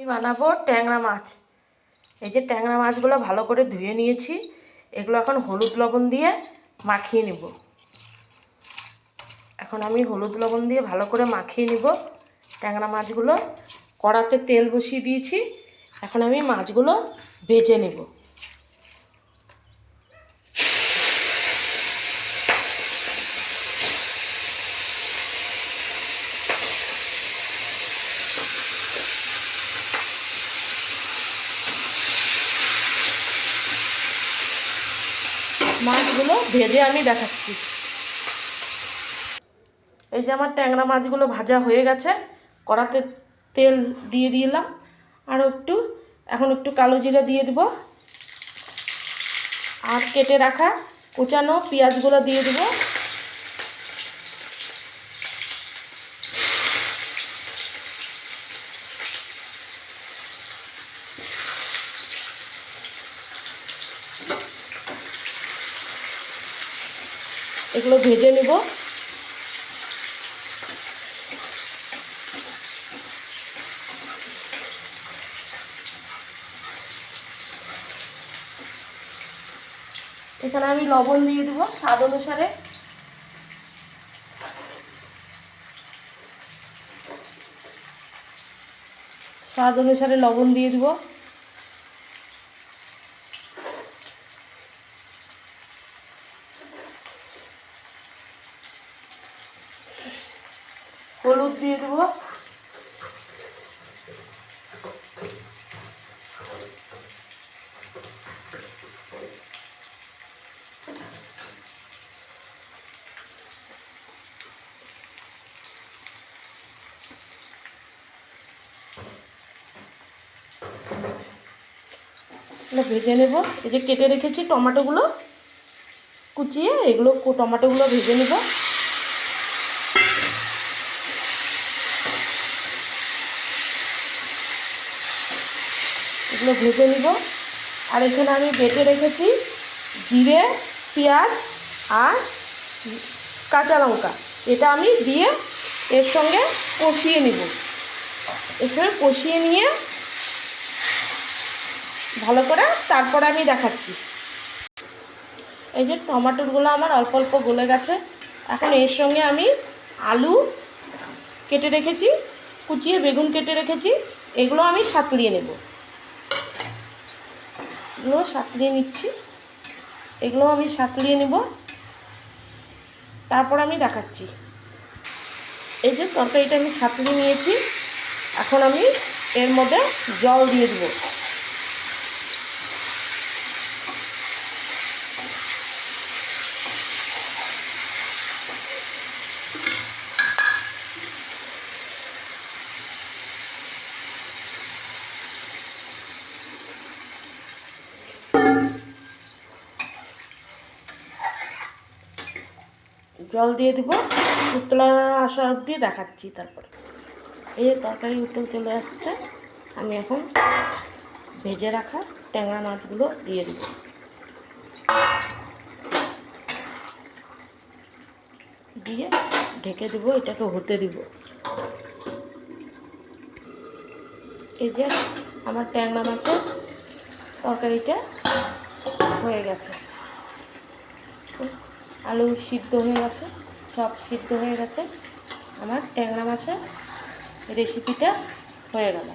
বানাবো ট্যাংরা মাছ। এই যে ট্যাংরা মাছগুলো ভালো করে ধুয়ে নিয়েছি, এগুলো এখন হলুদ লবণ দিয়ে মাখিয়ে নিব। এখন আমি হলুদ লবণ দিয়ে ভালো করে মাখিয়ে নিব ট্যাংরা মাছগুলো। কড়াতে তেল বসিয়ে দিয়েছি, এখন আমি মাছগুলো ভেজে নেব। মাছগুলো ভেজে আমি দেখাচ্ছি। এই যে আমার ট্যাংরা মাছগুলো ভাজা হয়ে গেছে, কড়াতে তেল দিয়ে দিলাম, আর এখন একটু কালো জিরা দিয়ে দেব, আর কেটে রাখা কুচানো পেঁয়াজগুলো দিয়ে দেব। এগুলো ভেজে নেব। এখানে আমি লবণ দিয়ে দেবো স্বাদ অনুসারে। স্বাদ অনুসারে লবণ দিয়ে দেবো। হলুদ দিয়ে দেবো। ভেজে নেব। এই যে কেটে রেখেছি টমেটোগুলো কুচিয়ে, এগুলো টমেটোগুলো ভেজে নেব। এগুলো ভেজে নেব। আর এখানে আমি বেটে রেখেছি জিরে, পেঁয়াজ আর কাঁচা লঙ্কা, এটা আমি দিয়ে এর সঙ্গে কষিয়ে নেব। এর সঙ্গে কষিয়ে নিয়ে ভালো করে তারপরে আমি দেখাচ্ছি। এই যে টমেটোগুলো আমার অল্প অল্প গলে গেছে, এখন এর সঙ্গে আমি আলু কেটে রেখেছি, কুচিয়ে বেগুন কেটে রেখেছি, এগুলো আমি সাঁতলিয়ে নেব। এগুলো সাঁতলিয়ে নিচ্ছি, এগুলো আমি সাঁতলিয়ে নেব, তারপর আমি দেখাচ্ছি। এই যে তরকারিটা আমি সাঁতলিয়ে নিয়েছি, এখন আমি এর মধ্যে জল দিয়ে দেবো। জল দিয়ে দেব, উতলা আসা অবধি দেখাচ্ছি। তারপরে এই তরকারি উতল চলে আসছে, আমি এখন ভেজে রাখা ট্যাংরা মাছগুলো দিয়ে দেব। দিয়ে ঢেকে দেবো, এটাকে হতে দিব। এই যে আমার ট্যাংরা মাছের তরকারিটা হয়ে গেছে, আলু সিদ্ধ হয়ে গেছে, সব সিদ্ধ হয়ে গেছে, আমার ট্যাংরা মাছের রেসিপিটা হয়ে গেল।